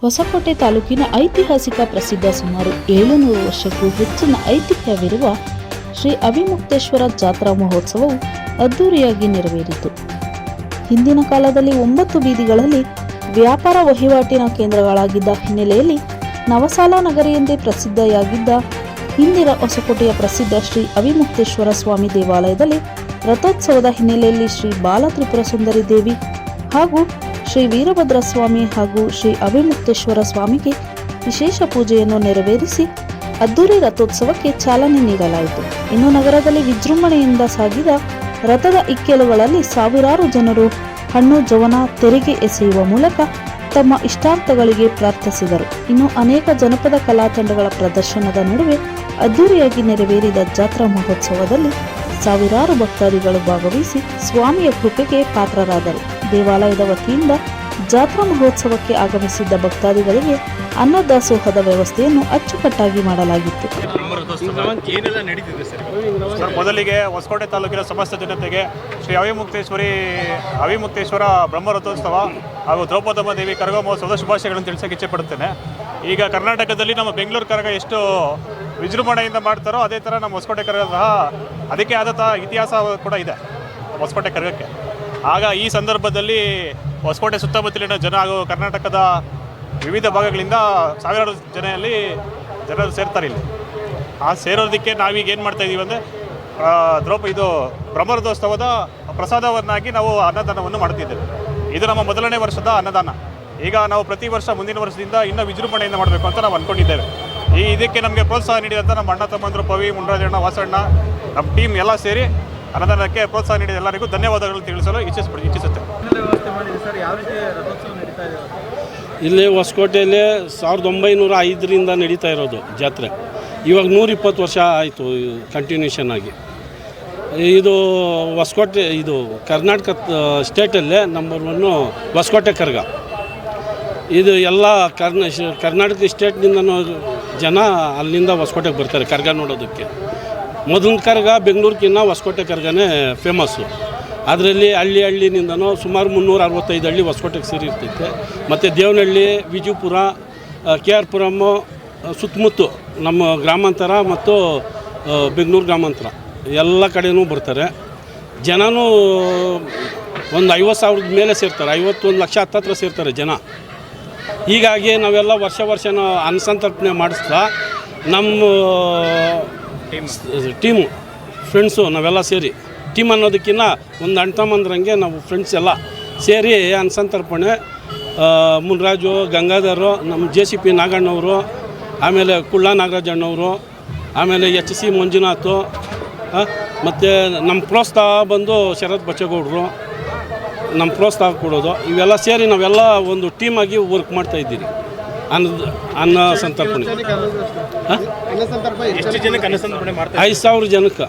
ಹೊಸಕೋಟೆ ತಾಲೂಕಿನ ಐತಿಹಾಸಿಕ ಪ್ರಸಿದ್ಧ ಸುಮಾರು 700 ವರ್ಷಕ್ಕೂ ಹೆಚ್ಚಿನ ಐತಿಹ್ಯವಿರುವ ಶ್ರೀ ಅವಿಮುಕ್ತೇಶ್ವರ ಜಾತ್ರಾ ಮಹೋತ್ಸವವು ಅದ್ದೂರಿಯಾಗಿ ನೆರವೇರಿತು. ಹಿಂದಿನ ಕಾಲದಲ್ಲಿ 9 ಬೀದಿಗಳಲ್ಲಿ ವ್ಯಾಪಾರ ವಹಿವಾಟಿನ ಕೇಂದ್ರಗಳಾಗಿದ್ದ ಹಿನ್ನೆಲೆಯಲ್ಲಿ ನವಸಾಲ ನಗರಿ ಎಂದೇ ಪ್ರಸಿದ್ಧಿಯಾಗಿದ್ದ ಹಿಂದಿನ ಹೊಸಕೋಟೆಯ ಪ್ರಸಿದ್ಧ ಶ್ರೀ ಅವಿಮುಕ್ತೇಶ್ವರ ಸ್ವಾಮಿ ದೇವಾಲಯದಲ್ಲಿ ರಥೋತ್ಸವದ ಹಿನ್ನೆಲೆಯಲ್ಲಿ ಶ್ರೀ ಬಾಲತ್ರಿಪುರ ಸುಂದರಿ ದೇವಿ ಹಾಗೂ ಶ್ರೀ ವೀರಭದ್ರ ಸ್ವಾಮಿ ಹಾಗೂ ಶ್ರೀ ಅವಿಮುಕ್ತೇಶ್ವರ ಸ್ವಾಮಿಗೆ ವಿಶೇಷ ಪೂಜೆಯನ್ನು ನೆರವೇರಿಸಿ ಅದ್ದೂರಿ ರಥೋತ್ಸವಕ್ಕೆ ಚಾಲನೆ ನೀಡಲಾಯಿತು. ಇನ್ನು ನಗರದಲ್ಲಿ ವಿಜೃಂಭಣೆಯಿಂದ ಸಾಗಿದ ರಥದ ಇಕ್ಕೆಲುಗಳಲ್ಲಿ ಸಾವಿರಾರು ಜನರು ಹಣ್ಣು ಜವನ ತೆರಿಗೆ ಎಸೆಯುವ ಮೂಲಕ ತಮ್ಮ ಇಷ್ಟಾರ್ಥಗಳಿಗೆ ಪ್ರಾರ್ಥಿಸಿದರು. ಇನ್ನು ಅನೇಕ ಜನಪದ ಕಲಾ ತಂಡಗಳ ಪ್ರದರ್ಶನದ ನಡುವೆ ಅದ್ದೂರಿಯಾಗಿ ನೆರವೇರಿದ ಜಾತ್ರಾ ಮಹೋತ್ಸವದಲ್ಲಿ ಸಾವಿರಾರು ಭಕ್ತಾದಿಗಳು ಭಾಗವಹಿಸಿ ಸ್ವಾಮಿಯ ಕೃಪೆಗೆ ಪಾತ್ರರಾದರು. ದೇವಾಲಯದ ವತಿಯಿಂದ ಜಾತ್ರಾ ಮಹೋತ್ಸವಕ್ಕೆ ಆಗಮಿಸಿದ್ದ ಭಕ್ತಾದಿಗಳಿಗೆ ಅನ್ನದಾಸೋಹದ ವ್ಯವಸ್ಥೆಯನ್ನು ಅಚ್ಚುಕಟ್ಟಾಗಿ ಮಾಡಲಾಗಿತ್ತು. ಮೊದಲಿಗೆ ಹೊಸಕೋಟೆ ತಾಲೂಕಿನ ಸಮಸ್ತ ಜನತೆಗೆ ಶ್ರೀ ಅವಿಮುಕ್ತೇಶ್ವರ ಬ್ರಹ್ಮರಥೋತ್ಸವ ಹಾಗೂ ದ್ರೌಪದಮ್ಮ ದೇವಿ ಕರಗ ಮಹೋತ್ಸವದ ಶುಭಾಶಯಗಳನ್ನು ತಿಳಿಸಕ್ಕೆ ಇಚ್ಛೆಪಡುತ್ತೇನೆ. ಈಗ ಕರ್ನಾಟಕದಲ್ಲಿ ನಮ್ಮ ಬೆಂಗಳೂರು ಕರಗ ಎಷ್ಟು ವಿಜೃಂಭಣೆಯಿಂದ ಮಾಡ್ತಾರೋ ಅದೇ ಥರ ನಮ್ಮ ಹೊಸಕೋಟೆ ಕರಗ ಸಹ ಅದಕ್ಕೆ ಆದಂಥ ಇತಿಹಾಸ ಕೂಡ ಇದೆ ಹೊಸಕೋಟೆ ಕರಗಕ್ಕೆ. ಆಗ ಈ ಸಂದರ್ಭದಲ್ಲಿ ಹೊಸಕೋಟೆ ಸುತ್ತಮುತ್ತಲಿನ ಜನ ಹಾಗೂ ಕರ್ನಾಟಕದ ವಿವಿಧ ಭಾಗಗಳಿಂದ ಸಾವಿರಾರು ಜನರು ಸೇರ್ತಾರೆ ಇಲ್ಲಿ. ಆ ಸೇರೋದಕ್ಕೆ ನಾವೀಗ ಏನು ಮಾಡ್ತಾಯಿದ್ದೀವಿ ಅಂದರೆ ಇದು ಬ್ರಹ್ಮರಥೋತ್ಸವದ ಪ್ರಸಾದವನ್ನಾಗಿ ನಾವು ಅನ್ನದಾನವನ್ನು ಮಾಡ್ತಿದ್ದೇವೆ. ಇದು ನಮ್ಮ ಮೊದಲನೇ ವರ್ಷದ ಅನ್ನದಾನ. ಈಗ ನಾವು ಪ್ರತಿ ವರ್ಷ ಮುಂದಿನ ವರ್ಷದಿಂದ ಇನ್ನೂ ವಿಜೃಂಭಣೆಯಿಂದ ಮಾಡಬೇಕು ಅಂತ ನಾವು ಅಂದ್ಕೊಂಡಿದ್ದೇವೆ. ಇದಕ್ಕೆ ನಮಗೆ ಪ್ರೋತ್ಸಾಹ ನೀಡಿದಂಥ ನಮ್ಮ ಅಣ್ಣ ತಮ್ಮಂದರು ಪವಿ, ಮುನ್ರಾಜಣ್ಣ, ವಾಸಣ್ಣ, ನಮ್ಮ ಟೀಮ್ ಎಲ್ಲ ಸೇರಿ ಅನ್ನದಾನಕ್ಕೆ ಪ್ರೋತ್ಸಾಹ ನೀಡಿದ ಎಲ್ಲರಿಗೂ ಧನ್ಯವಾದಗಳು ತಿಳಿಸಲು ಇಚ್ಛಿಸುತ್ತೆ. ಇಲ್ಲಿ ಹೊಸಕೋಟೆಯಲ್ಲಿ 1905ರಿಂದ ನಡೀತಾ ಇರೋದು ಜಾತ್ರೆ. ಇವಾಗ 120 ವರ್ಷ ಆಯಿತು ಕಂಟಿನ್ಯೂಷನ್ ಆಗಿ. ಇದು ಹೊಸಕೋಟೆ, ಇದು ಕರ್ನಾಟಕ ಸ್ಟೇಟಲ್ಲೇ ನಂಬರ್ 1 ಹೊಸಕೋಟೆ ಕರಗ. ಇದು ಎಲ್ಲ ಕರ್ನಾಟಕ ಸ್ಟೇಟ್ನಿಂದ ಜನ ಅಲ್ಲಿಂದ ಹೊಸಕೋಟೆಗೆ ಬರ್ತಾರೆ ಕರಗ ನೋಡೋದಕ್ಕೆ. ಮೊದಲಿನ ಕರಗ ಬೆಂಗಳೂರಿಗಿನ್ನ ಹೊಸಕೋಟೆ ಕರಗನೇ ಫೇಮಸ್ಸು. ಅದರಲ್ಲಿ ಹಳ್ಳಿನಿಂದನೂ ಸುಮಾರು 365 ಹಳ್ಳಿ ಹೊಸಕೋಟೆಗೆ ಸೇರಿರ್ತೈತೆ. ಮತ್ತು ದೇವನಹಳ್ಳಿ, ವಿಜಯಪುರ, KR ಪುರಮ್ಮು ಸುತ್ತಮುತ್ತ ನಮ್ಮ ಗ್ರಾಮಾಂತರ ಮತ್ತು ಬೆಂಗಳೂರು ಗ್ರಾಮಾಂತರ ಎಲ್ಲ ಕಡೆಯೂ ಬರ್ತಾರೆ. ಜನನೂ ಒಂದು 50,000 ಮೇಲೆ ಸೇರ್ತಾರೆ, 51 ಲಕ್ಷ ಹತ್ತತ್ರ ಸೇರ್ತಾರೆ ಜನ. ಹೀಗಾಗಿ ನಾವೆಲ್ಲ ವರ್ಷ ಅನುಸಂತರ್ಪಣೆ ಮಾಡಿಸ್ತಾ ನಮ್ಮ ಟೀಮು ಫ್ರೆಂಡ್ಸು ನಾವೆಲ್ಲ ಸೇರಿ, ಟೀಮ್ ಅನ್ನೋದಕ್ಕಿಂತ ಒಂದು ಅಣ್ತಮ್ಮಂದ್ರಂಗೆ ನಾವು ಫ್ರೆಂಡ್ಸ್ ಎಲ್ಲ ಸೇರಿ ಅನುಸಂತರ್ಪಣೆ ಮುನ್ರಾಜು, ಗಂಗಾಧರು, ನಮ್ಮ JCP ನಾಗಣ್ಣವರು, ಆಮೇಲೆ ಕುಳ್ಳ ನಾಗರಾಜಣ್ಣವರು, ಆಮೇಲೆ HC ಮಂಜುನಾಥ್, ಮತ್ತು ನಮ್ಮ ಪ್ರೋತ್ಸಾಹ ಬಂದು ಶರತ್ ಬಚ್ಚೇಗೌಡರು ನಮ್ಮ ಪ್ರೋತ್ಸಾಹ ಕೊಡೋದು. ಇವೆಲ್ಲ ಸೇರಿ ನಾವೆಲ್ಲ ಒಂದು ಟೀಮಾಗಿ ವರ್ಕ್ ಮಾಡ್ತಾಯಿದ್ದೀರಿ. ಅನ್ನ ಸಂತರ್ಪಣೆ 5,000 ಜನಕ್ಕೆ.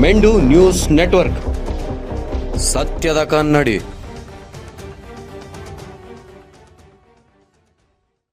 ಮೆಂಡು ನ್ಯೂಸ್ ನೆಟ್ವರ್ಕ್, ಸತ್ಯದ ಕನ್ನಡಿ.